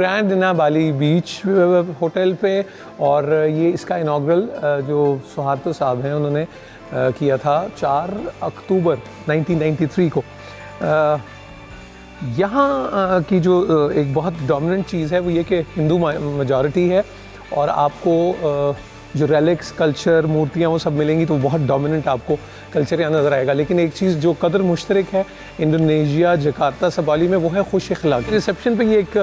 Grand इना बाली बीच hotel पे और ये इसका इनाग्रल जो सुहार्तो साहब हैं उन्होंने किया था 4 अक्टूबर 1993 को। यहाँ की जो एक बहुत डोमिनेंट चीज़ है वो ये कि हिंदू मेजॉरिटी है और आपको जो रेलिक्स कल्चर मूर्तियाँ वो सब मिलेंगी तो बहुत डोमिनेंट आपको कल्चर यहाँ नज़र आएगा। लेकिन एक चीज़ जो कदर मुश्तरक है इंडोनेशिया जकार्ता से बाली में वो है खुश अखलाक़ी। रिसेप्शन पे ये एक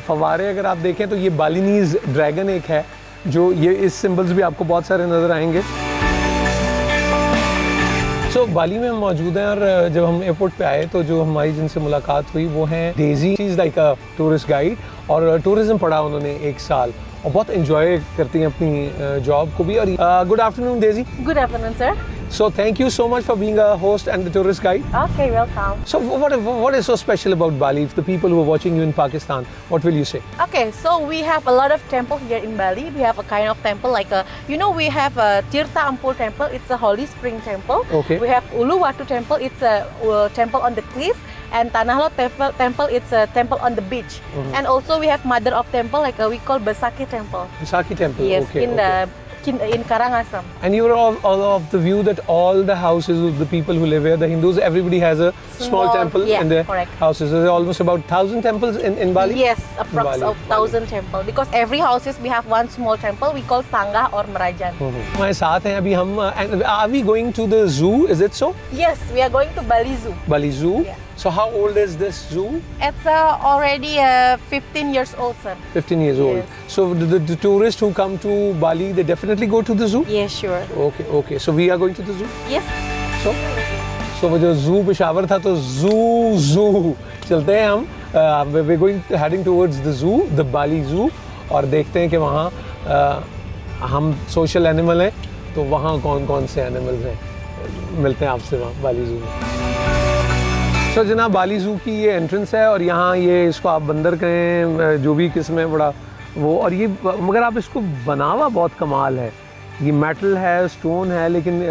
फवारे अगर आप देखें तो ये बालिनीज़ ड्रैगन एक है जो ये इस सिम्बल्स भी आपको बहुत सारे नज़र आएंगे। बाली में हम मौजूद हैं और जब हम एयरपोर्ट पे आए तो जो हमारी जिनसे मुलाकात हुई वो हैं Daisy. She is like a tourist guide और टूरिज़्म पढ़ा उन्होंने 1 साल और बहुत एंजॉय करती हैं अपनी जॉब को भी। और good afternoon Daisy. Good afternoon sir. So thank you so much for being a host and the tourist guide. Okay, welcome. So what is so special about Bali? If the people who are watching you in Pakistan, what will you say? Okay, so we have a lot of temple here in Bali. We have a kind of temple like we have a Tirta Ampul temple. It's a holy spring temple. Okay. We have Uluwatu temple. It's a temple on the cliff. And Tanah Lot temple, it's a temple on the beach. Mm-hmm. And also we have mother of temple like we call Besaki temple. Besaki temple. Yes, okay, in Karangasem. And you are all of the view that all the houses of the people who live here, the Hindus, everybody has a small temple in their houses. There are almost about 1,000 temples in Bali? Yes, approximately 1,000 temples. Because every houses we have one small temple, we call Sangha or Marajan. हमारे साथ हैं अभी हम, and are we going to the zoo, is it so? Yes, we are going to Bali Zoo. Bali Zoo? Yeah. So how old is this zoo? It's already 15 years old, sir. 15 years old. Yes. So the tourists who come to Bali, they definitely go to the zoo? Yes, sure. Okay. So we are going to the zoo? Yes. So वो जो zoo Peshawar था तो zoo चलते हैं हम. We're heading towards the zoo, the Bali Zoo, और देखते हैं कि वहाँ हम social animal हैं तो वहाँ कौन से animals हैं. मिलते हैं आपसे वहाँ बाली जू में. तो जनाब बाली जू की ये एंट्रेंस है और यहाँ ये इसको आप बंदर कहें जो भी किस्म है बड़ा वो, और ये मगर आप इसको बनावा बहुत कमाल है. ये मेटल है, स्टोन है, लेकिन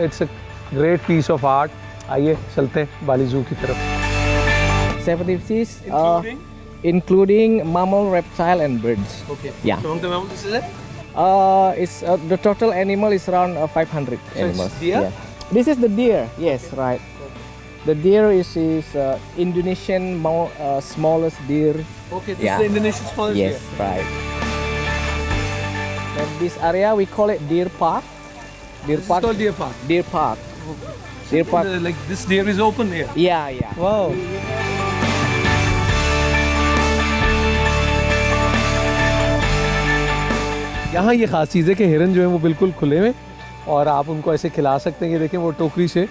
it's a great piece of art. आइए चलते हैं बाली जू की तरफ. 76 including mammal, reptile and birds. Okay. Yeah. So how many mammals is it? It's the total animal is around 500 animals. Deer? Yeah. This is the deer. Yes, right. The deer is Indonesian smallest deer. Okay, this is the Indonesian smallest deer. Yes, right. And this area we call it Deer Park. This is called Deer Park. Deer Park. Deer Park. Like this deer is open here. Yeah. Wow. यहाँ ये खास चीज़ है कि हिरन जो है वो बिल्कुल खुले हुए और आप उनको ऐसे खिला सकते हैं. ये देखें वो टोकरी से.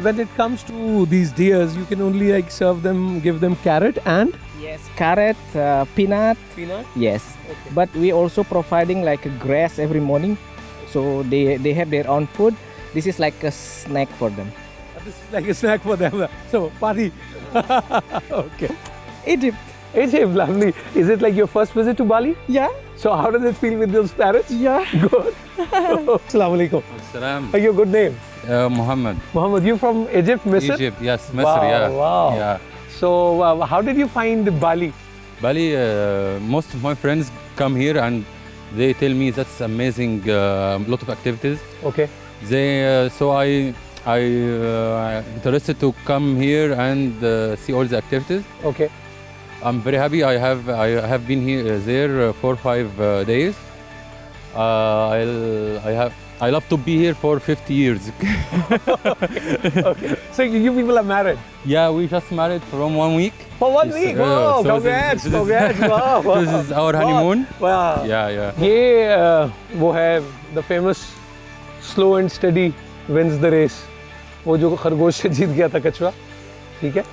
When it comes to these deers, you can only like serve them, give them carrot and carrot, peanut. Yes. Okay. But we also providing like a grass every morning, so they have their own food. This is like a snack for them. This is like a snack for them. So party. Okay. Egypt. Lovely. Is it like your first visit to Bali? Yeah. So how does it feel with those parrots? Yeah. Good. Assalamu alaikum. Assalam. Your good name? Muhammad. Muhammad, you from Egypt, Misr? Egypt, yes, Misr, Wow. Yeah. So how did you find Bali? Bali, most of my friends come here and they tell me that's amazing, lot of activities. Okay. So I interested to come here and see all the activities. Okay. I'm very happy. I have been here there 4 or 5 days. I love to be here for 50 years. Okay. So you people are married? Yeah, we just married from 1 week. For 1 week? Wow, so congrats. this Wow. This is our honeymoon. Wow. Yeah. ये वो है the famous slow and steady wins the race. वो जो खरगोश से जीत गया था कछुआ. ठीक है?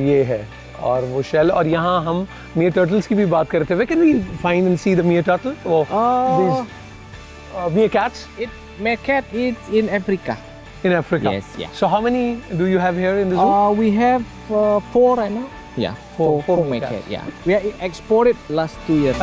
ये है. और वो शेल. और यहाँ हम मियर टर्टल्स की भी बात कर रहे थे. Where can we find and see the mier turtle? These meerkats? Meerkat is in Africa. In Africa? Yes, yeah. So how many do you have here in the zoo? We have 4 right now. Yeah, four meerkat. Yeah, we are exported last 2 years.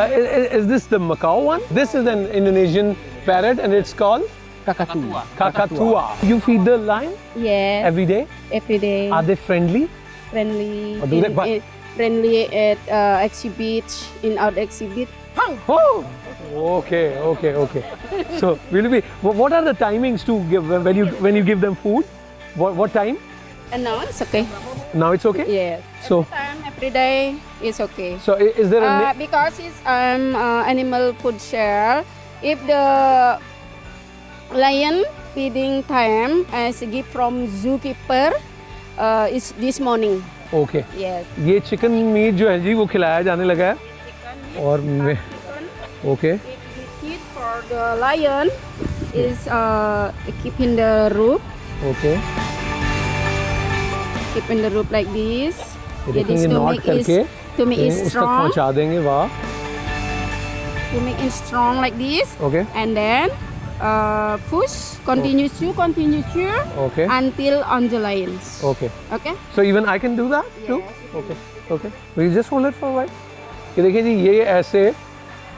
Is this the Macau one? This is an Indonesian parrot and it's called? Kakatua. Kakatua. You feed the lion? Yes. Every day? Every day. Are they friendly? Friendly. Or do they bite? friendly at exhibit, in-out exhibit. Oh, okay. So will be. What are the timings to give when you give them food? What time? And now it's okay. Now it's okay. Yes. So Time every day is okay. so is there a Because it's animal food share. If the lion feeding time as a gift from zookeeper is this morning. okay? Yes. ये chicken meet जो है जी वो खिलाया जाने लगा है और मैं okay. Feed for the lion is keep in the roof. Okay. Keep in the roof like this. ये देखेंगे नॉट करके to make it उसका strong. पहुंचा देंगे वाह. To make it strong like this. Okay. And then push continue to Okay. until on the lions. Okay. Okay. So even I can do that too? Yes. Okay. Okay. We just hold it for a while. ये देखिए जी ये ऐसे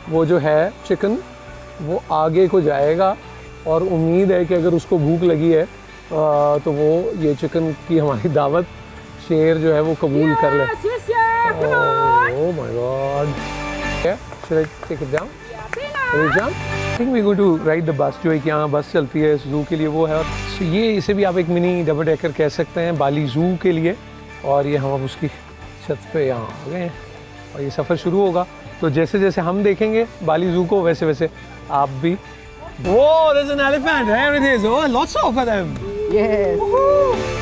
वो जो है chicken वो आगे को जाएगा और उम्मीद है कि अगर उसको भूख लगी है तो वो ये चिकन की हमारी दावत शेर जो है वो कबूल कर ले. Oh my God. Yeah. Should I take it down? Will it jump? I think we're going to ride the bus जो एक यहाँ बस चलती है जू के लिए वो है. So ये इसे भी आप एक मिनी डबल डेकर कह सकते हैं बाली जू के लिए. और ये हम अब उसकी छत पे यहाँ आ गए हैं और ये सफ़र शुरू होगा. तो जैसे जैसे हम देखेंगे बाली जू को वैसे वैसे आप भी. Whoa, there's an elephant. There it is. Oh, lots of them. Yes.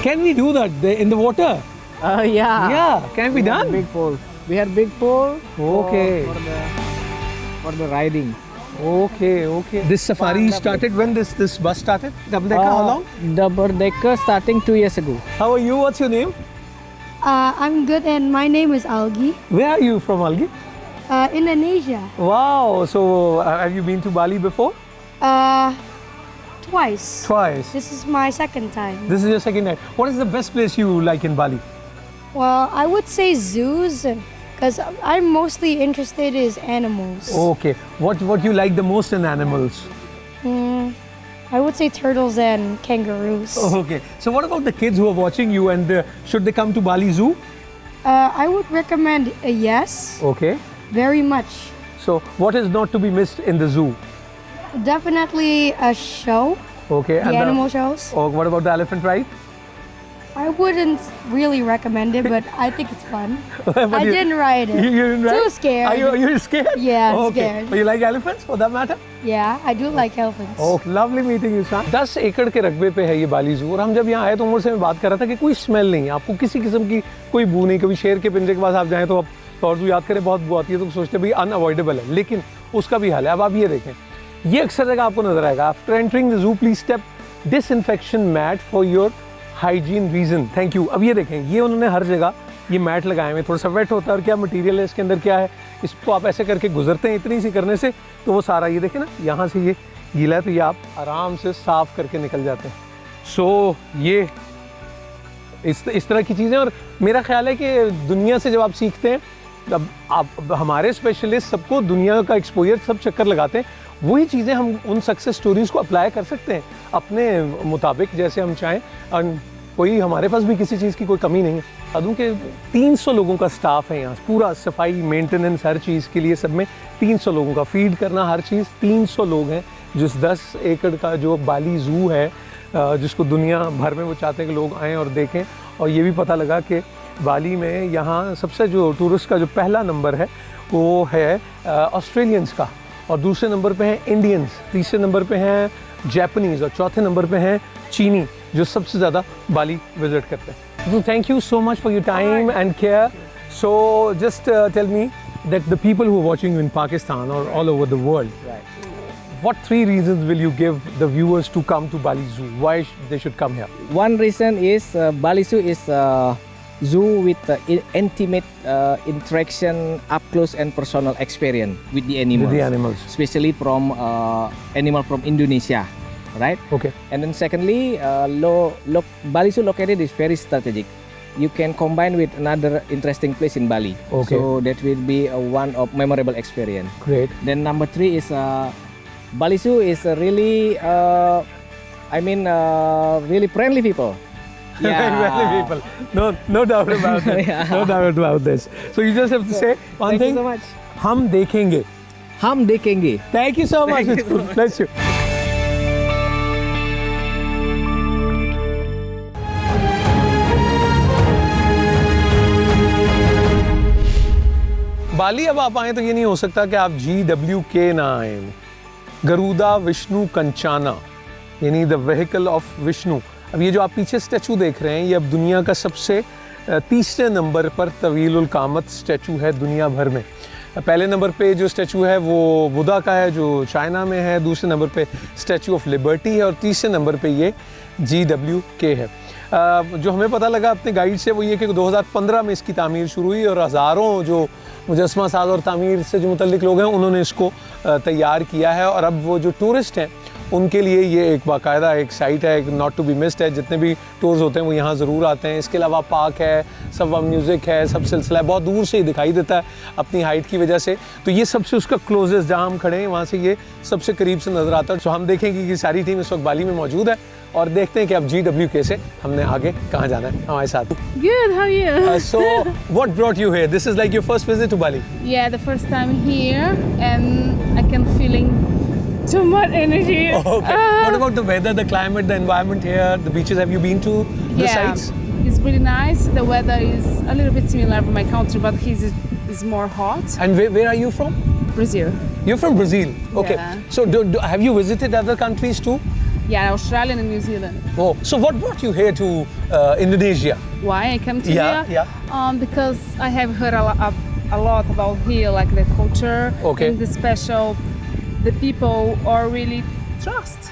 Can we do that in the water? Yeah. Yeah, can be We have done. Big pole. We have big pole. Okay. For the riding. Okay. This safari started when this bus started? Double decker, how long? Double decker starting 2 years ago. How are you? What's your name? I'm good, and my name is Algi. Where are you from, Algi? Indonesia. Wow. So have you been to Bali before? Twice. Twice. This is my second time. This is your second night. What is the best place you like in Bali? Well, I would say zoos, because I'm mostly interested in animals. Okay. What you like the most in animals? I would say turtles and kangaroos. Okay. So what about the kids who are watching you and should they come to Bali Zoo? I would recommend a yes, Okay. very much. So what is not to be missed in the zoo? Definitely a show, Okay. the animal shows. Oh, what about the elephant ride? I wouldn't really recommend it, but I think it's fun. But I you- didn't ride it. You didn't ride? Too scared. Are you scared? Yeah, I'm okay. scared. But you like elephants for that matter? Yeah, I do like elephants. Okay lovely meeting you son. 10 एकड़ के रकबे पे है ये बाली जू और हम जब यहाँ आए तो उमर से मैं बात कर रहा था कि कोई स्मेल नहीं है, आपको किसी किस्म की कोई बू नहीं. कभी शेर के पिंजरे के पास आप जाएं तो आप तौरजू याद करें बहुत बू आती है तो सोचते भाई अनअवॉइडेबल है, लेकिन उसका भी हाल है. अब आप ये देखें, ये अक्सर जगह आपको नजर आएगा. After entering the zoo please step disinfection mat for your hygiene reason. Thank you. अब ये देखें, ये उन्होंने हर जगह ये मैट लगाए हुए. थोड़ा सा वेट होता है और क्या मटेरियल है इसके अंदर क्या है, इसको आप ऐसे करके गुजरते हैं इतनी सी करने से तो वो सारा ये देखें ना यहाँ से ये गीला है तो ये आप आराम से साफ करके निकल जाते हैं. सो ये इस तरह की चीज़ें. और मेरा ख्याल है कि दुनिया से जब आप सीखते हैं, अब आप हमारे स्पेशलिस्ट सबको दुनिया का एक्सपोजर सब चक्कर लगाते हैं, वही चीज़ें हम उन सक्सेस स्टोरीज़ को अप्लाई कर सकते हैं अपने मुताबिक जैसे हम चाहें. और कोई हमारे पास भी किसी चीज़ की कोई कमी नहीं है. बता दूँ कि 300 लोगों का स्टाफ है यहाँ, पूरा सफाई मेंटेनेंस हर चीज़ के लिए सब में 300 लोगों का, फीड करना हर चीज़ 300 लोग हैं. जिस 10 एकड़ का जो बाली जू है जिसको दुनिया भर में वो चाहते हैं कि लोग आएँ और देखें. और ये भी पता लगा कि बाली में यहाँ सबसे जो टूरिस्ट का जो पहला नंबर है वो है ऑस्ट्रेलियंस का, और दूसरे नंबर पे हैं इंडियंस, तीसरे नंबर पे हैं जापानीज़ और चौथे नंबर पे हैं चीनी जो सबसे ज़्यादा बाली विजिट करते हैं. So thank you so much for your time and care. So just tell me that the people who are watching you in Pakistan or all over the world, what 3 reasons will you give the viewers to come to Bali Zoo? Why they should come here? One reason is Bali Zoo is a zoo with intimate interaction, up close and personal experience with the animals. With the animals. Especially from animal from Indonesia, right? Okay. And then secondly, Bali Zoo located is very strategic. You can combine with another interesting place in Bali. Okay. So that will be one of memorable experience. Great. Then number 3 is Bali Zoo is really, really friendly people. Many people. No doubt about it. Yeah. No doubt about this. So you just have to say one Thank thing. you so much. हम देखेंगे. हम देखेंगे. Thank you so much. It's cool. Bless you. बाली अब आप आए तो ये नहीं हो सकता कि आप GWK ना आए. गरुड़ा विष्णु कंचाना यानी द व्हीकल ऑफ विष्णु. अब ये जो आप पीछे स्टैचू देख रहे हैं ये अब दुनिया का सबसे तीसरे नंबर पर तवीलुल कामत स्टैचू है दुनिया भर में. पहले नंबर पे जो स्टैचू है वो बुद्धा का है जो चाइना में है. दूसरे नंबर पे स्टैचू ऑफ लिबर्टी है और तीसरे नंबर पे ये GWK है. जो हमें पता लगा अपने गाइड से वो ये कि 2015 में इसकी तामीर शुरू हुई और हज़ारों जो मुजस्समा साज और तामीर से जो मुतल्लिक लोग हैं उन्होंने इसको तैयार किया है. और अब वो जो टूरिस्ट हैं उनके लिए ये एक बाकायदा एक साइट है, एक नॉट टू बी मिस्ड है. जितने भी टूर्स होते हैं वो यहाँ ज़रूर आते हैं. इसके अलावा पार्क है, सब म्यूज़िक है, सब सिलसिला है. बहुत दूर से ही दिखाई देता है अपनी हाइट की वजह से. तो ये सबसे उसका क्लोजेस्ट जहाँ हम खड़े हैं वहाँ से ये सबसे करीब से नज़र आता है. तो हम देखेंगे कि सारी टीम इस वक्त बाली में मौजूद है और देखते हैं कि अब GWK से हमने आगे कहाँ जाना है. हमारे साथ. Good, how are you? So what brought you here? This is like your first visit to Bali. Yeah, the first time here, and I can feeling too much energy. Okay. What about the weather, the climate, the environment here, the beaches? Have you been to the Yeah, sites? it's really nice. The weather is a little bit similar to my country, but his is more hot. And where are you from? Brazil. You're from Brazil. Okay. Yeah. So have you visited other countries too? Yeah, Australia and New Zealand. Oh, so what brought you here to Indonesia? Why I come to Yeah, here? Because I have heard a lot about here, like the culture Okay. and the special. The people are really trust.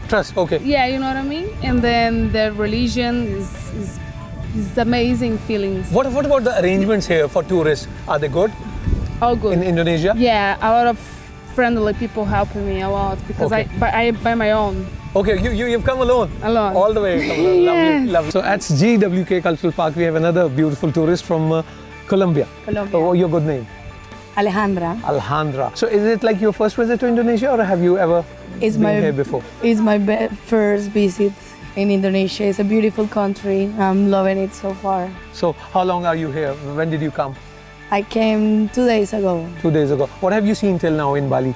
Trust. Okay. Yeah, you know what I mean. And then the religion is amazing feelings. What about the arrangements here for tourists? Are they good All good. in Indonesia? Yeah, a lot of friendly people helping me a lot because Okay. I by my own. Okay, you've come alone. Alone. All the way. Come alone. Lovely, Yes. lovely. So at GWK Cultural Park, we have another beautiful tourist from Colombia. Colombia. Oh, your good name? Alejandra Alejandra. So is it like your first visit to Indonesia or have you ever is been here before? my first visit in Indonesia. It's a beautiful country. I'm loving it so far. So how long are you here? When did you come? I came 2 days ago. 2 days ago. What have you seen till now in Bali?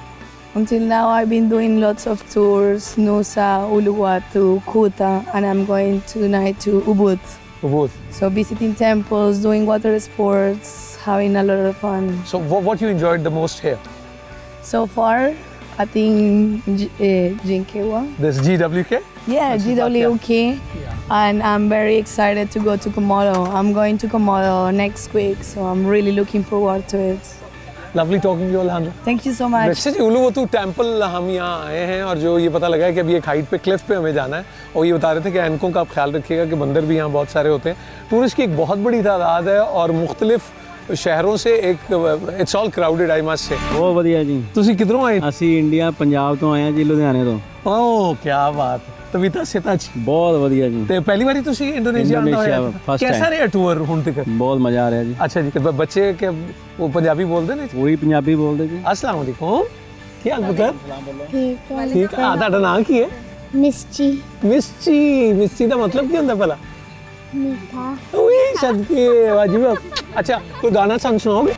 Until now, I've been doing lots of tours: Nusa, Uluwatu, Kuta, and I'm going tonight to Ubud. Both. So visiting temples, doing water sports, having a lot of fun. So what you enjoyed the most here? So far, I think Jinkewa. This GWK? Yeah, GWK. And I'm very excited to go to Komodo. I'm going to Komodo next week, so I'm really looking forward to it. Lovely talking to you, Alejandra. Thank you so much. वैसे जी उलुवतू temple हम यहाँ आए हैं और जो ये पता लगा है कि अभी एक हाइट पे क्लिफ पे हमें जाना है और ये बता रहे थे कि एनकों का आप ख्याल रखिएगा कि बंदर भी यहाँ बहुत सारे होते हैं. टूरिस्ट की एक बहुत बड़ी तादाद है और मुख्तलिफ शहरों से एक it's all crowded I must say. ਬਹੁਤ ਵਧੀਆ ਜੀ. ਤੁਸੀਂ ਕਿਧਰੋਂ ਆਏ? ਅਸੀਂ ਇੰਡੀਆ ਪੰਜਾਬ ਤੋਂ ਆਏ ਹਾਂ ਜੀ, ਲੁਧਿਆਣੇ ਤੋਂ. ਓਹ ਕੀ ਬਾਤ. ਤਵੀਤਾ ਸਿਤਾਚ. ਬਹੁਤ ਵਧੀਆ ਜੀ. ਤੇ ਪਹਿਲੀ ਵਾਰੀ ਤੁਸੀਂ ਇੰਡੋਨੇਸ਼ੀਆ ਆਉਂਦਾ ਹੋਇਆ? first कैसा time. ਰਿਹਾ ਟੂਰ ਹੁਣ ਤੱਕ? ਬਹੁਤ ਮਜ਼ਾ ਆ ਰਿਹਾ ਜੀ. ਅੱਛਾ ਜੀ. ਬੱਚੇ ਕਿ ਉਹ ਪੰਜਾਬੀ ਬੋਲਦੇ ਨੇ? ਪੂਰੀ ਪੰਜਾਬੀ ਬੋਲਦੇ ਜੀ. अस्सलाम वालेकुम. ਕੀ ਹਾਲ ਪੁੱਤਰ? ਠੀਕ ਹੈ ਠੀਕ ਆ. ਤੁਹਾਡਾ ਨਾਮ ਕੀ ਹੈ? ਮਿਸਚੀ ਮਿਸਚੀ. ਮਿਸਚੀ ਦਾ ਮਤਲਬ ਕੀ ਹੁੰਦਾ ਭਲਾ? ਮਿੱਠਾ ओए सदके वाजिब. अच्छा कोई गाना संग सुनाओगे?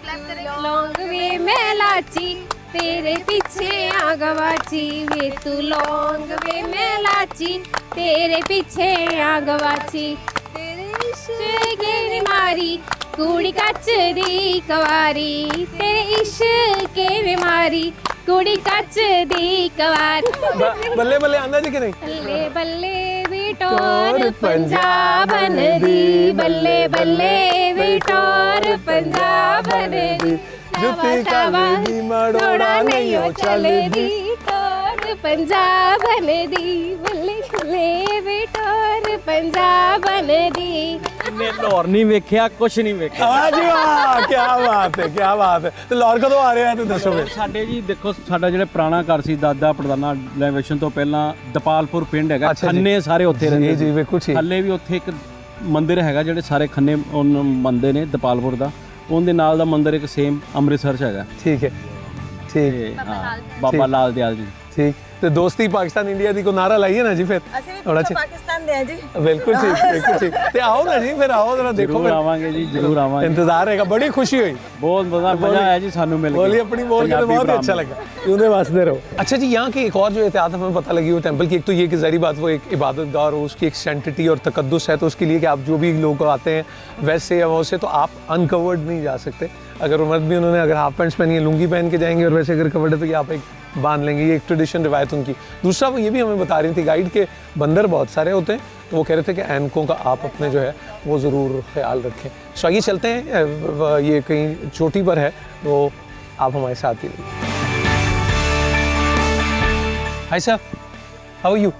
लौंग वे मैं लाची तेरे पीछे आ गवाची वे तू लौंग वे मैं लाची तेरे पीछे आ गवाची तेरे इश्क नी मारी कुड़ी कच दी कवारी तेरे इश्क नी मारी कुड़ी कच दी कवारी. बल्ले बल्ले आंदा जी कि नहीं? बल्ले बल्ले विटोर पंजाबन दी बल्ले बल्ले विटोर पंजाबन दी जुत्ती काली मड़ोड़ा नहीं हो चलदी टोर पंजाबन दी बल्ले बल्ले विटोर पंजाबन दी. ਨੇ ਲਾਹੌਰ ਨਹੀਂ ਵੇਖਿਆ, ਕੁਛ ਨਹੀਂ ਵੇਖਿਆ. वाह जी वाह. क्या बात है, क्या बात है. तो लाहौर कदों आ रहे हैं तो दसोगे? ਸਾਡੇ ਜੀ ਦੇਖੋ, ਸਾਡਾ ਜਿਹੜਾ ਪੁਰਾਣਾ ਘਰ ਸੀ ਦਾਦਾ ਪੜਦਾਨਾ ਲੈਵੇਸ਼ਨ ਤੋਂ ਪਹਿਲਾਂ ਦਪਾਲਪੁਰ ਪਿੰਡ ਹੈਗਾ. ਅੱਛਾ ਜੀ. ਖੰਨੇ ਸਾਰੇ ਉੱਥੇ ਰਹਿੰਦੇ ਜੀ ਜੀ ਬਿਲਕੁਲ ਠੀਕ. ਹੱਲੇ ਵੀ ਉੱਥੇ ਇੱਕ ਮੰਦਿਰ ਹੈਗਾ ਜਿਹੜੇ ਸਾਰੇ ਖੰਨੇ ਮੰਨਦੇ ਨੇ ਦਪਾਲਪੁਰ ਦਾ. ਉਹਦੇ ਨਾਲ ਦਾ ਮੰਦਿਰ ਇੱਕ ਸੇਮ ਅੰਮ੍ਰਿਤਸਰ 'ਚ ਹੈਗਾ. ठीक है. ठीक ਤੇ ਹਾਂ, ਬਾਬਾ ਲਾਲ ਦਿਆਲ ਜੀ. ठीक. ਤੇ ਦੋਸਤੀ ਪਾਕਿਸਤਾਨ ਇੰਡੀਆ ਦੀ ਕੋ ਨਾਰਾ ਲਾਈਏ ਨਾ ਜੀ ਫਿਰ ਅਸੀਂ ਵੀ ਪਾਕਿਸਤਾਨ ਦੇ ਆ ਜੀ ਬਿਲਕੁਲ ਠੀਕ ਤੇ ਆਓ ਨਾ ਜੀ ਫਿਰ ਆਓ ਜਰਾ ਦੇਖੋ ਜ਼ਰੂਰ ਆਵਾਂਗੇ ਜੀ ਜ਼ਰੂਰ ਆਵਾਂਗੇ ਇੰਤਜ਼ਾਰ ਹੈਗਾ ਬੜੀ ਖੁਸ਼ੀ ਹੋਈ बहुत मजा आया जी सानू मिल बोली अपनी बोल के बहुत ही अच्छा लगा यूं वास्ते रहो अच्छा जी यहाँ की एक और जो एहतियात हमें पता लगी वो टेंपल की एक तो ये कि ज़ाहिर बात वो एक इबादतगाह और उसकी एक सेंटिटी और तकद्दुस है तो उसके लिए कि आप जो भी लोग आते हैं वैसे या वैसे तो आप अनकवर्ड नहीं जा सकते अगर मर्द भी उन्होंने अगर हाफ पैंट्स पहनी है लुंगी पहन के जाएंगे और वैसे अगर कवर्ड है तो ये आप एक बांध लेंगे ये एक ट्रेडिशन रिवायत उनकी दूसरा वो ये भी हमें बता रही थी गाइड के बंदर बहुत सारे होते हैं तो वो कह रहे थे कि ऐनकों का आप अपने जो है वो ज़रूर ख्याल रखें सो आइए चलते हैं ये कहीं चोटी पर है तो आप हमारे साथ ही रहिए Hi sir, how are you?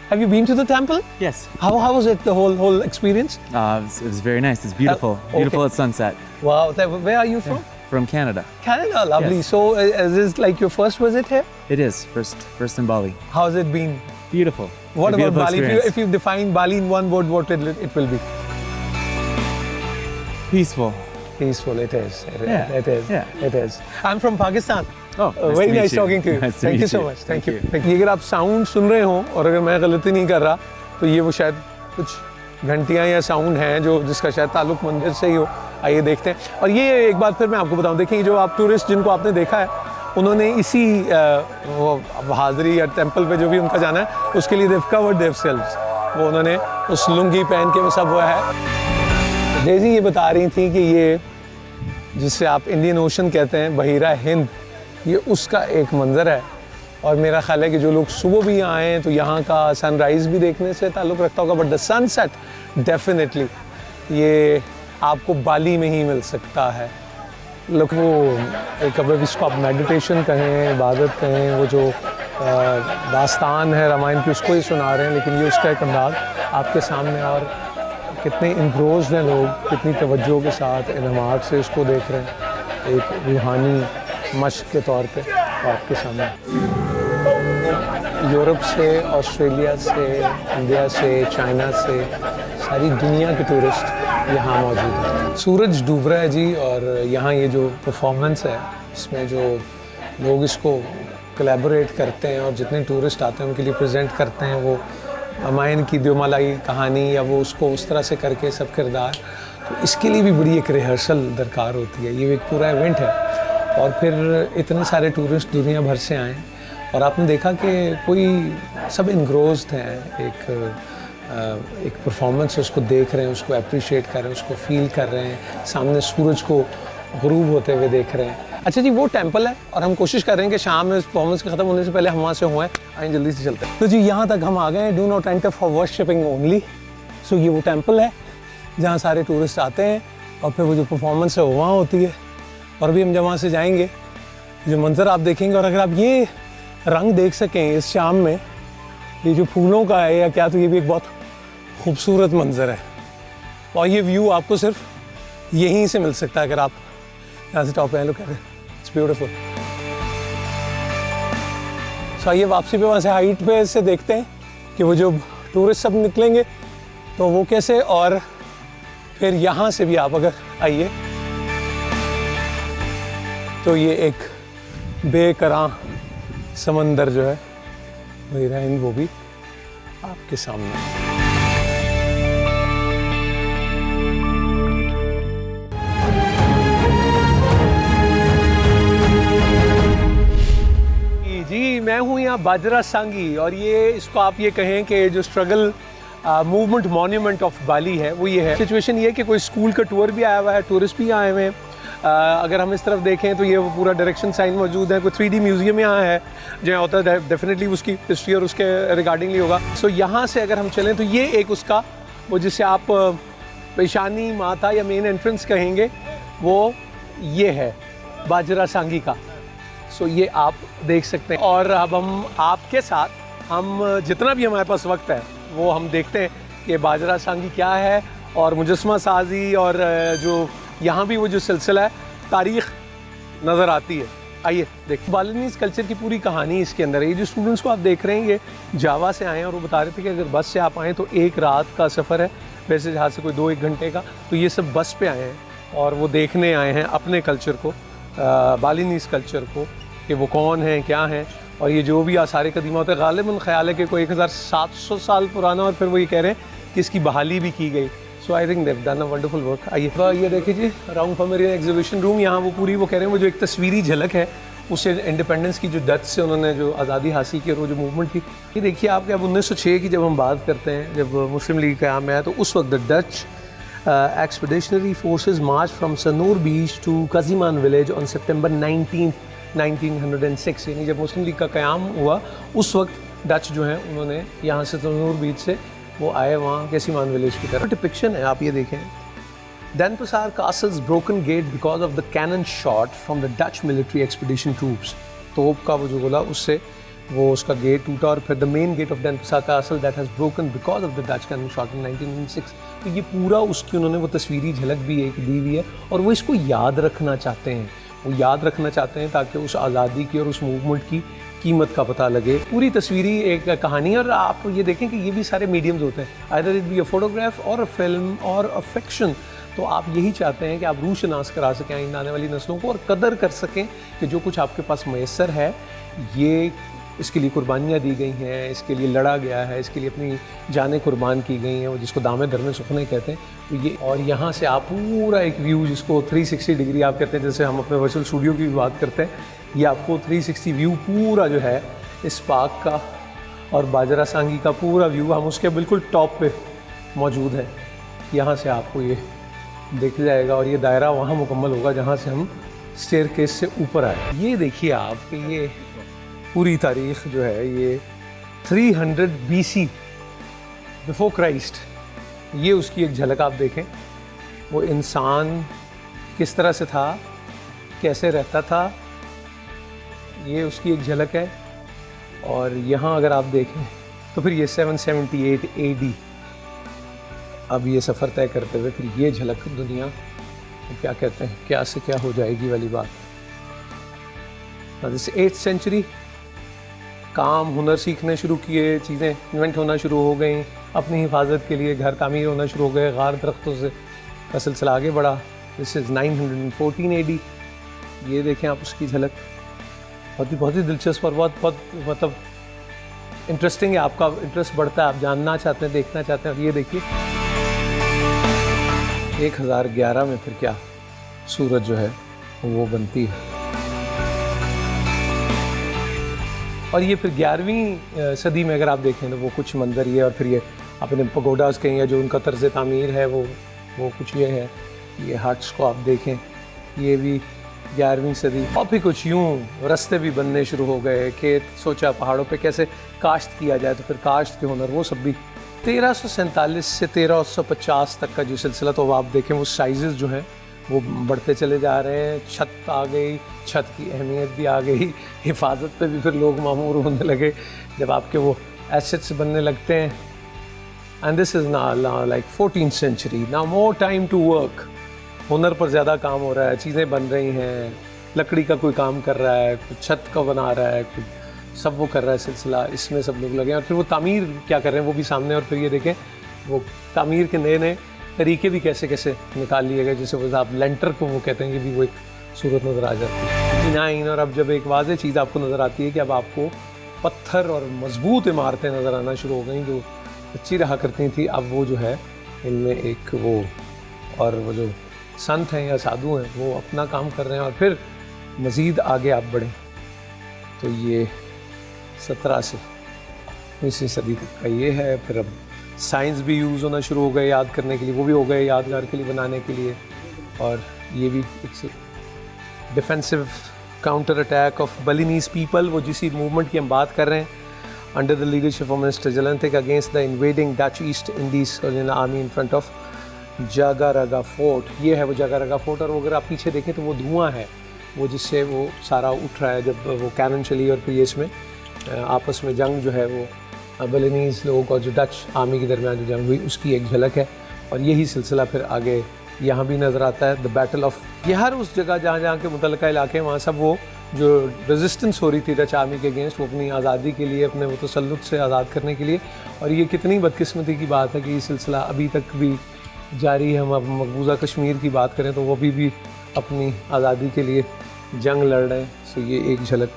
Have you been to the temple? Yes. How was it, the whole experience? It was very nice. It's beautiful. Beautiful at sunset. Wow, where are you from? From Canada. Canada, lovely. Yes. So is this like your first visit here? It is. First in Bali. How's it been? Beautiful. What A about beautiful Bali? experience. If you define Bali in one word, what it will be? Peaceful. Peaceful, it is. Yeah. It is. Yeah. It is. I'm from Pakistan. Oh, very to meet nice you. talking to you. Nice to Thank you meet so you. much. Thank you. Thank you. अगर आप sound सुन रहे हो और अगर मैं गलती नहीं कर रहा तो ये वो शायद कुछ घंटियाँ या साउंड हैं जो जिसका शायद ताल्लुक मंदिर से ही हो आइए देखते हैं और ये एक बात फिर मैं आपको बताऊं देखिए जो आप टूरिस्ट जिनको आपने देखा है उन्होंने इसी वो हाज़री या टेंपल पे जो भी उनका जाना है उसके लिए they've covered themselves वो उन्होंने उस लुंगी पहन के वो सब वो है डेज़ी ये बता रही थी कि ये जिससे आप इंडियन ओशन कहते हैं बहीरा हिंद ये उसका एक मंज़र है और मेरा ख्याल है कि जो लोग सुबह भी आएँ तो यहाँ का सनराइज़ भी देखने से ताल्लुक़ रखता होगा बट द सनसेट डेफिनेटली ये आपको बाली में ही मिल सकता है लोग वो एक अब इसको आप मेडिटेशन कहें इबादत कहें वो जो दास्तान है रामायण की उसको ही सुना रहे हैं लेकिन ये उसका एक अंदाज आपके सामने और कितने इंग्रोज्ड हैं लोग कितनी तवज्जो के साथ इन्हमाक से इसको देख रहे हैं एक रूहानी मश्क के तौर पे आपके सामने यूरोप से ऑस्ट्रेलिया से इंडिया से चाइना से सारी दुनिया के टूरिस्ट यहाँ मौजूद हैं सूरज डूब रहा है जी और यहाँ ये जो परफॉर्मेंस है इसमें जो लोग इसको कोलैबोरेट करते हैं और जितने टूरिस्ट आते हैं उनके लिए प्रेजेंट करते हैं वो रामायण की द्योमालाई कहानी या वो उसको उस तरह से करके सब किरदार तो इसके लिए भी बड़ी एक रिहर्सल दरकार होती है ये एक पूरा इवेंट है और फिर इतने सारे टूरिस्ट दुनिया भर से आए और आपने देखा कि कोई सब इनग्रोज्ड हैं एक परफॉर्मेंस है उसको देख रहे हैं उसको अप्रिशिएट कर रहे हैं उसको फील कर रहे हैं सामने सूरज को ग़ुरूब होते हुए देख रहे हैं अच्छा जी वो टेंपल है और हम कोशिश कर रहे हैं कि शाम में परफॉर्मेंस के ख़त्म होने से पहले हम वहाँ से हुए आइए जल्दी से चलते हैं तो जी यहाँ तक हम आ गए हैं do not enter for worshipping only so ये वो टेंपल है जहाँ सारे टूरिस्ट आते हैं और फिर वो जो परफॉर्मेंस है वो वहाँ होती है और अभी हम जब वहाँ से जाएंगे जो मंज़र आप देखेंगे और अगर आप ये रंग देख सकें इस शाम में ये जो फूलों का है या क्या तो ये भी एक बहुत खूबसूरत मंज़र है और ये व्यू आपको सिर्फ यहीं से मिल सकता है अगर आप यहाँ से टॉप पे लोग कह रहे हैं इट्स ब्यूटीफुल सो आइए वापसी पे वहाँ से हाइट पे से देखते हैं कि वो जो टूरिस्ट सब निकलेंगे तो वो कैसे और फिर यहाँ से भी आप अगर आइए तो ये एक बेकरां समंदर जो है बहीरा हिंद वो भी आपके सामने जी मैं हूँ यहाँ बाजरा सांगी और ये इसको आप ये कहें कि जो स्ट्रगल मूवमेंट मॉन्यूमेंट ऑफ बाली है वो ये है सिचुएशन ये है कि कोई स्कूल का टूर भी आया हुआ है टूरिस्ट भी आए हुए हैं अगर हम इस तरफ देखें तो ये वो पूरा डायरेक्शन साइन मौजूद है कोई 3D म्यूजियम यहाँ है जहाँ होता है डेफिनेटली उसकी हिस्ट्री और उसके रिगार्डिंगली होगा सो यहाँ से अगर हम चलें तो ये एक उसका वो जिसे आप पेशानी माता या मेन एंट्रेंस कहेंगे वो ये है बाजरा सांगी का सो ये आप देख सकते हैं और अब हम आपके साथ हम जितना भी हमारे पास वक्त है वो हम देखते हैं कि बाजरा सांगी क्या है और मुजस्मा साजी और जो यहाँ भी वो जो सिलसिला है तारीख़ नज़र आती है आइए देखिए बालिनीज कल्चर की पूरी कहानी इसके अंदर है ये जो स्टूडेंट्स को आप देख रहे हैं ये जावा से आए हैं और वो बता रहे थे कि अगर बस से आप आएँ तो एक रात का सफ़र है वैसे जहाँ से कोई 2-1 घंटे का तो ये सब बस पे आए हैं और वो देखने आए हैं अपने कल्चर को बालिनीज कल्चर को कि वो कौन हैं क्या हैं और ये जो भी आसार कदीमा होता है गालिबन ख्याल है कि कोई 1700 साल पुराना, और फिर वो ये कह रहे हैं कि इसकी बहाली भी की गई। So I think they've done a wonderful work. आइए ये देखिए जी राउंड फॉर्मेरियन एग्जीबिशन रूम, यहाँ वो पूरी वो कह रहे हैं वो जो एक तस्वीरी झलक है उससे इंडिपेंडेंस की जो डच से उन्होंने जो आज़ादी हासिल की और वो जो मूवमेंट थी। ये देखिए आपके अब 1906 की जब हम बात करते हैं, जब मुस्लिम लीग क़याम आया, तो उस वक्त the Dutch expeditionary forces march from Sanur beach to Kesiman village on सितंबर 1906। यानी जब मुस्लिम लीग का क़याम हुआ उस वक्त डच जो हैं उन्होंने यहाँ से सनूर बीच से वो आए वहाँ कसीमान विलेज की तरफ। डिपिक्शन है आप ये देखें, Denpasar castle's broken gate because of the cannon shot from the Dutch military expedition troops. तोप का वो जो गोला उससे वो उसका गेट टूटा, और फिर the main gate of Denpasar castle that has broken because of the Dutch cannon shot in 1906. तो ये पूरा उसकी उन्होंने वो तस्वीरी झलक भी एक दी हुई है, और वो इसको याद रखना चाहते हैं। वो याद रखना चाहते हैं ताकि उस आज़ादी की और उस मूवमेंट की कीमत का पता लगे। पूरी तस्वीरी एक कहानी, और आप ये देखें कि ये भी सारे मीडियम्स होते हैं, either it be a photograph और अ फिल्म और अ फिक्शन। तो आप यही चाहते हैं कि आप रूह शनास करा सकें आइंदा आने वाली नस्लों को, और कदर कर सकें कि जो कुछ आपके पास मैसर है ये इसके लिए कुर्बानियाँ दी गई हैं, इसके लिए लड़ा गया है, इसके लिए अपनी जानें कुर्बान की गई हैं, वो जिसको दामे दरमे सुखने कहते हैं। तो ये, और यहाँ से आप पूरा एक व्यू जिसको 360 डिग्री आप कहते हैं, जैसे हम अपने वर्चुअल स्टूडियो की भी बात करते हैं, ये आपको 360 व्यू पूरा जो है इस पार्क का और बाजरा सांगी का पूरा व्यू, हम उसके बिल्कुल टॉप पे मौजूद हैं। यहाँ से आपको ये दिख जाएगा, और ये दायरा वहाँ मुकम्मल होगा जहाँ से हम स्टेयरकेस से ऊपर आए। ये देखिए आप कि ये पूरी तारीख़ जो है ये 300 BC बिफोर क्राइस्ट, ये उसकी एक झलक आप देखें। वो इंसान किस तरह से था, कैसे रहता था, ये उसकी एक झलक है। और यहाँ अगर आप देखें तो फिर ये 778 AD, अब ये सफ़र तय करते हुए फिर ये झलक दुनिया क्या कहते हैं, क्या से क्या हो जाएगी वाली बात। जैसे 8th सेंचुरी, काम हुनर सीखने शुरू किए, चीज़ें इन्वेंट होना शुरू हो गई, अपनी हिफाजत के लिए घर तामीर होना शुरू हो गए, गार दरख्तों से का सिलसिला आगे बढ़ा। This is 914 AD। ये देखें आप उसकी झलक, बहुत ही दिलचस्प और बहुत मतलब इंटरेस्टिंग है। आपका इंटरेस्ट बढ़ता है, आप जानना चाहते हैं, देखना चाहते हैं। और ये देखिए 1011 में फिर क्या सूरज जो है वो बनती है, और ये फिर 11वीं सदी में अगर आप देखें तो वो कुछ मंजर ये, और फिर ये अपने पगोडास कहें या जो उनका तर्ज तामीर है वो कुछ ये है। ये हट्स को आप देखें, ये भी 11वीं सदी। और फिर कुछ यूँ रास्ते भी बनने शुरू हो गए, खेत सोचा पहाड़ों पे कैसे काश्त किया जाए, तो फिर काश्त के हुनर वो सब भी। 1347 से 1350 तक का जो सिलसिला, तो आप देखें वो साइज़ जो हैं वो बढ़ते चले जा रहे हैं। छत आ गई, छत की अहमियत भी आ गई, हिफाजत पे भी फिर लोग मामूर होने लगे जब आपके वो एसेट्स बनने लगते हैं। And this is now like 14th century, now more time to work. हुनर पर ज़्यादा काम हो रहा है, चीज़ें बन रही हैं, लकड़ी का कोई काम कर रहा है, कोई छत का बना रहा है, कोई सब वो कर रहा है सिलसिला, इसमें सब लोग लगे हैं। और फिर वो तामीर क्या कर रहे हैं वो भी सामने, और फिर ये देखें वो तामीर के नए नए तरीके भी कैसे कैसे निकाल लिए गए। जैसे वो आप लेंटर को वो कहते हैं कि भी वो एक सूरत नज़र आ जाती है डिज़ाइन। और अब जब एक वाज़ेह चीज़ आपको नज़र आती है कि अब आपको पत्थर और मजबूत इमारतें नज़र आना शुरू हो गई जो अच्छी रहा करती थी, अब वो जो है इनमें एक वो, और वो जो संत हैं या साधु हैं वो अपना काम कर रहे हैं। और फिर मज़ीद आगे आप बढ़ें तो ये 17 से 19वीं सदी तक का ये है। फिर अब साइंस भी यूज़ होना शुरू हो गए याद करने के लिए, वो भी हो गए यादगार के लिए बनाने के लिए। और ये भी एक defensive counter attack of Balinese people, वो जिस मूवमेंट की हम बात कर रहे हैं, under the leadership of minister Jelantik against the invading Dutch East Indies army in front of Jagaraga fort. ये है वो जागारागा फोर्ट, और अगर आप पीछे देखें तो वो धुआं है वो जिससे वो सारा उठ रहा है जब वो कैनन चली। और फिर ये इसमें आपस में जंग जो है वो बलिनीज लोग और जो डच आर्मी के दरमियान जो जंग हुई उसकी एक झलक है। और यही सिलसिला फिर आगे यहाँ भी नज़र आता है, द बैटल ऑफ। ये हर उस जगह जहाँ जहाँ के मुतल्लिका इलाके वहाँ सब वो जो रेजिस्टेंस हो रही थी डच आर्मी के अगेंस्ट, वो अपनी आज़ादी के लिए, अपने वो तसल्लुत से आज़ाद करने के लिए। और ये कितनी बदकिस्मती की बात है कि ये सिलसिला अभी तक भी जारी है। हम अब मकबूजा कश्मीर की बात करें तो वो भी अपनी आज़ादी के लिए जंग लड़ रहे हैं। सो ये एक झलक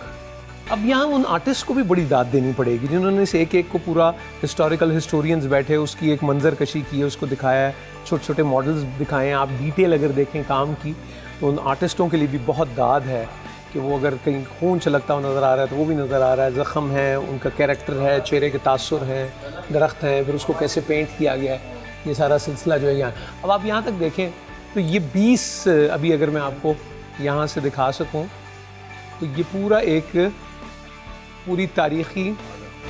अब यहाँ उन आर्टिस्ट को भी बड़ी दाद देनी पड़ेगी जिन्होंने इस एक एक को पूरा हिस्टोरिकल हिस्टोरियंस बैठे उसकी एक मंजर कशी की है, उसको दिखाया है, छोटे छोटे मॉडल्स दिखाए हैं। आप डिटेल अगर देखें काम की तो उन आर्टिस्टों के लिए भी बहुत दाद है कि वो अगर कहीं खून छलकता हुआ नज़र आ रहा है तो वो भी नज़र आ रहा है, ज़ख़म है, उनका कैरेक्टर है, चेहरे के तासुर हैं, दरख्त हैं, फिर उसको कैसे पेंट किया गया है, ये सारा सिलसिला जो है यहाँ। अब आप यहाँ तक देखें तो ये 20 अभी अगर मैं आपको यहाँ से दिखा सकूँ तो ये पूरा एक पूरी तारीख़ी,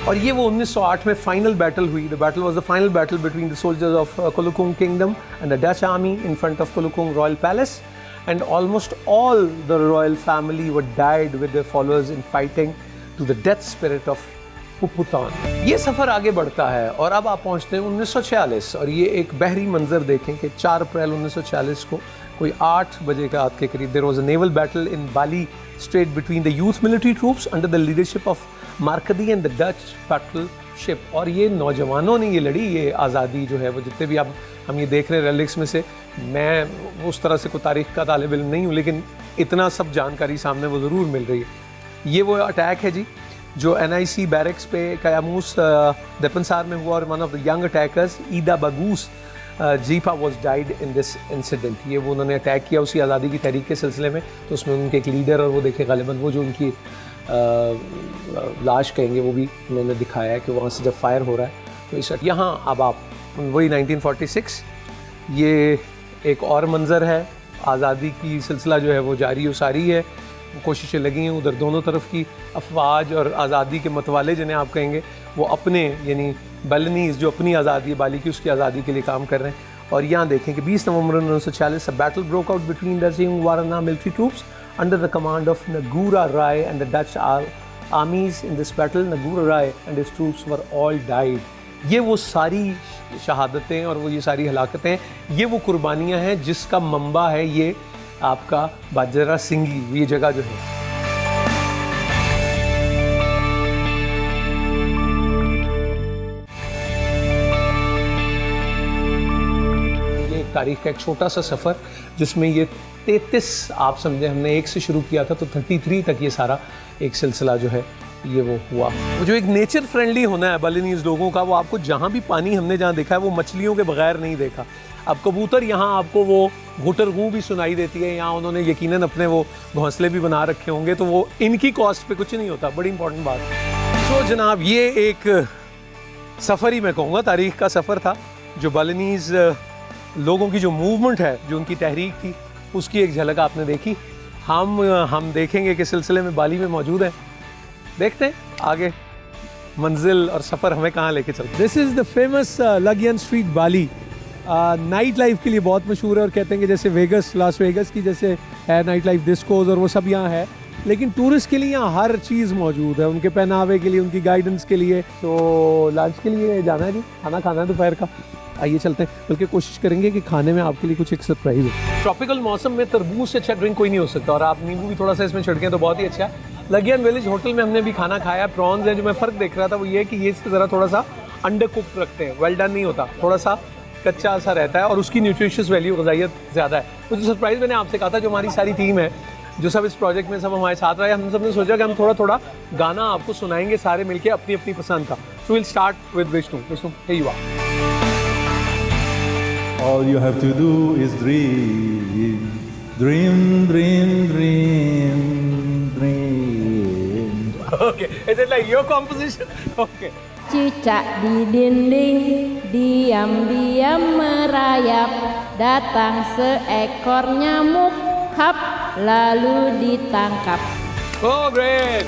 और ये वो 1908 में फाइनल बैटल हुई। The battle was the final battle between the soldiers of Klungkung kingdom and the Dutch army in front of Klungkung royal palace, and almost all the royal family were died with their followers in fighting to the death spirit of पुपुतान। ये सफ़र आगे बढ़ता है और अब आप पहुँचते हैं 1946, और ये एक बहरी मंजर देखें कि 4 अप्रैल 1946 को कोई 8 बजे के रात के करीब there was a naval battle in Bali strait between the youth military troops under the leadership of Markadi and the Dutch battleship. और ये नौजवानों ने ये लड़ी, ये आज़ादी जो है वो जितने भी आप हम ये देख रहे हैं रेलिक्स में से, मैं उस तरह से कोई तारीख़ का तालिब इल्म नहीं हूँ, लेकिन इतना सब जानकारी सामने वो ज़रूर मिल रही है। ये वो अटैक है जी जो NIC बैरक्स पे कयामूस दपनसार में हुआ, और one of the young attackers Ida Bagus Jipa was died in this incident. ये वो उन्होंने अटैक किया उसी आज़ादी की तहरीक के सिलसिले में, तो उसमें उनके एक लीडर, और वो देखे गालिबन वो जो उनकी लाश कहेंगे वो भी उन्होंने दिखाया है कि वहाँ से जब फायर हो रहा है तो इस यहाँ अब आप वही 1946 ये एक और मंज़र है। आज़ादी की सिलसिला जो है वो जारी व सारी है, कोशिशें लगी हैं उधर दोनों तरफ की। अफवाज और आज़ादी के मतवाले जिन्हें आप कहेंगे वो अपने यानी बालिनीज़ जो अपनी आज़ादी बाली की उसकी आज़ादी के लिए काम कर रहे हैं। और यहाँ देखें कि 20 नवंबर 1946 a battle broke out between the Singwarana military troops under the command of Nagura Rai and the Dutch armies. In this battle, Nagura Rai and his troops were all died. ये वो सारी शहादतें और वो ये सारी हलाकतें, ये वो कुर्बानियाँ हैं जिसका मंबा है ये आपका बाजरा सिंगी, ये जगह जो है। तारीख का एक छोटा सा सफ़र जिसमें ये 33 आप समझे हमने 1 से शुरू किया था तो 33 तक ये सारा एक सिलसिला जो है ये वो हुआ। वो जो एक नेचर फ्रेंडली होना है बालिनीज़ लोगों का, वो आपको जहाँ भी पानी हमने जहाँ देखा है वो मछलियों के बगैर नहीं देखा। अब कबूतर यहाँ आपको वो घुटरगू भी सुनाई देती है, यहाँ उन्होंने यकीनन अपने वो घोंसले भी बना रखे होंगे, तो वो इनकी कॉस्ट पे कुछ नहीं होता। बड़ी इंपॉर्टेंट बात। तो जनाब ये एक सफ़र ही मैं कहूँगा, तारीख़ का सफ़र था जो बालिनीज़ लोगों की जो मूवमेंट है, जो उनकी तहरीक थी, उसकी एक झलक आपने देखी। हम देखेंगे कि सिलसिले में बाली में मौजूद है। देखते हैं आगे मंजिल और सफ़र हमें कहाँ लेके चलते। This is the famous Legian street Bali. Night life के लिए बहुत मशहूर है और कहते हैं कि जैसे वेगस, लास वेगस की जैसे है नाइट लाइफ, डिस्कोज और वो सब यहाँ है, लेकिन टूरिस्ट के लिए यहाँ हर चीज़ मौजूद है, उनके पहनावे के लिए, उनकी गाइडेंस के लिए। तो लंच के लिए जाना है जी, खाना खाना है दोपहर का, आइए चलते हैं। बल्कि कोशिश करेंगे कि खाने में आपके लिए कुछ एक सरप्राइज हो। ट्रॉपिकल मौसम में तरबूज से अच्छा ड्रिंक कोई नहीं हो सकता, और आप नींबू भी थोड़ा सा इसमें छिड़कें तो बहुत ही अच्छा है। लगियन विलेज होटल में हमने भी खाना खाया, प्रॉन्स है। जो मैं फ़र्क देख रहा था वो ये कि ये इससे ज़रा थोड़ा सा अंडर कुक्ड रखते हैं, वेल डन नहीं होता, थोड़ा सा कच्चा सा रहता है और उसकी न्यूट्रिशियस वैल्यू ग़िज़ाइयत ज़्यादा है। तो जो सरप्राइज़ मैंने आपसे कहा था, जो हमारी सारी टीम है जो सब इस प्रोजेक्ट में सब हमारे साथ रहे, हम सब ने सोचा कि हम थोड़ा थोड़ा गाना आपको सुनाएंगे सारे मिलके अपनी अपनी पसंद का। So will start with Vishnu. Vishnu, here you are. All you have to do is dream, dream, dream, dream, dream. Okay, is it like your composition? Okay. Cicak di dinding, diam-diam merayap, datang seekor nyamuk, hap, lalu ditangkap. Oh, great.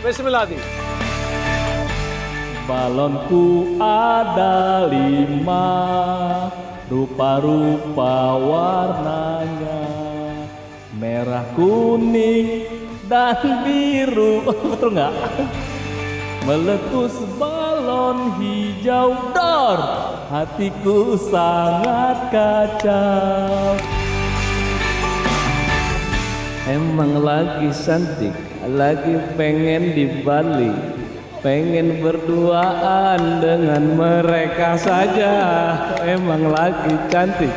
Bismillah. Balonku ada 5, rupa-rupa warnanya, merah, kuning, dan biru. Betul nggak? Meletus balon hijau, dor, hatiku sangat kacau. Emang lagi cantik, lagi pengen di Bali, pengen berduaan dengan mereka saja. Emang lagi cantik.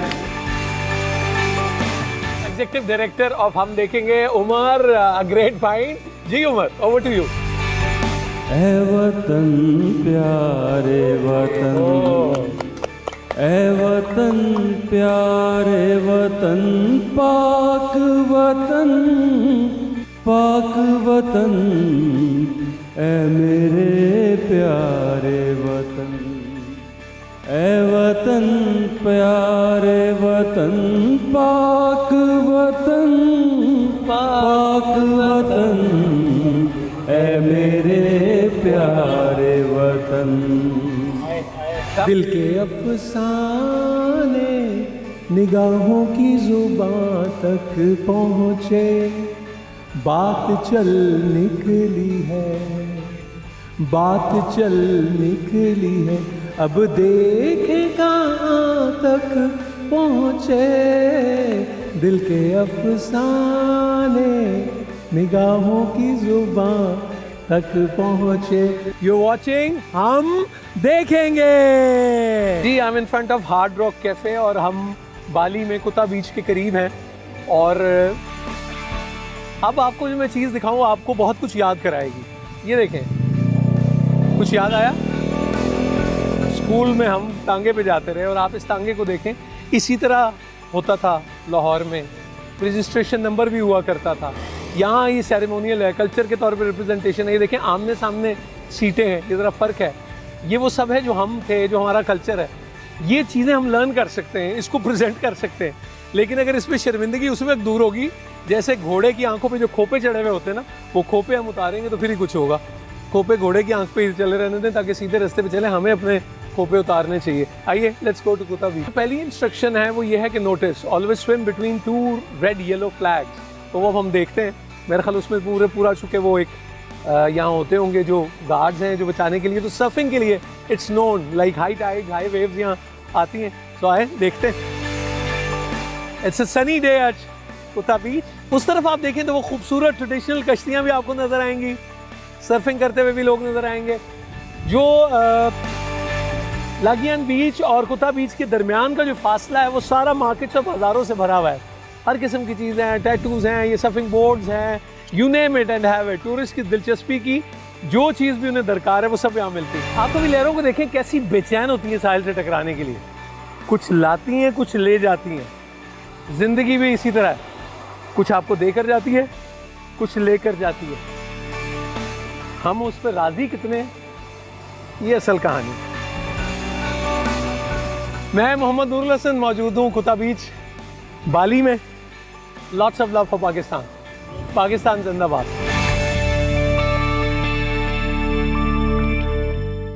Executive Director of हम देखेंगे Umar, a great find. Ji Umar, over to you. ए वतन प्यारे वतन, ए वतन प्यारे वतन, पाक वतन, पाक वतन, ए मेरे प्यारे वतन, ए वतन प्यारे वतन, पाक वतन, पाक वतन, ए मेरे प्यारे वतन। दिल के अफसाने निगाहों की जुबां तक पहुँचे, बात चल निकली है, बात चल निकली है, अब देखे कहाँ तक पहुँचे, दिल के अफसाने निगाहों की जुबां तक पहुँचे। You're watching हम देखेंगे। जी, I'm in front of Hard Rock Cafe और हम बाली में कुता बीच के करीब हैं। और अब आपको जो मैं चीज़ दिखाऊँ आपको बहुत कुछ याद कराएगी। ये देखें, कुछ याद आया? स्कूल में हम टांगे पे जाते रहे और आप इस टांगे को देखें, इसी तरह होता था लाहौर में, रजिस्ट्रेशन नंबर भी हुआ करता था। यहाँ ये सेरेमोनियल है, कल्चर के तौर पे रिप्रेजेंटेशन है। ये देखें, आमने सामने सीटें हैं, ये ज़रा फ़र्क है। ये वो सब है जो हम थे, जो हमारा कल्चर है। ये चीज़ें हम लर्न कर सकते हैं, इसको प्रेजेंट कर सकते हैं। लेकिन अगर इसमें शर्मिंदगी उस वक्त दूर होगी, जैसे घोड़े की आंखों पे जो खोपे चढ़े हुए होते हैं ना, वो खोपे हम उतारेंगे तो फिर ही कुछ होगा। खोपे घोड़े की आंख पे ही चले रहने दें ताकि सीधे रास्ते पे चले, हमें अपने खोपे उतारने चाहिए। आइए, लेट्स गो टू कुता बीच। पहली इंस्ट्रक्शन है वो ये है कि notice always swim between 2 red yellow flags. तो वो हम देखते हैं, मेरे ख्याल उसमें पूरा चुके वो एक यहाँ होते होंगे जो गार्ड्स हैं जो बचाने के लिए। तो सर्फिंग के लिए it's known like high tide, high waves यहाँ आती हैं। तो आए देखते हैं। इट्स अ सनी डे आज कुता बीच। उस तरफ आप देखें तो वो खूबसूरत ट्रेडिशनल कश्तियाँ भी आपको नज़र आएंगी, सर्फिंग करते हुए भी लोग नज़र आएंगे। जो लागियान बीच और कुता बीच के दरमियान का जो फासला है वो सारा मार्केट्स और बाज़ारों से भरा हुआ है। हर किस्म की चीज़ें हैं, टैटूज़ हैं, ये सर्फिंग बोर्ड्स हैं, you name it and have it. Tourist की दिलचस्पी की जो चीज़ भी उन्हें दरकार है वो सब यहाँ मिलती है। आप कभी लहरों को देखें कैसी बेचैन होती है साहिल से टकराने के लिए, कुछ लाती हैं कुछ ले जाती हैं। ज़िंदगी भी इसी तरह है, कुछ आपको देकर जाती है, कुछ लेकर जाती है। हम उस पर राज़ी कितने हैं, ये असल कहानी। मैं मोहम्मद नूरुल हसन मौजूद हूँ कुता बीच बाली में। Lots of love for Pakistan. Pakistan जिंदाबाद।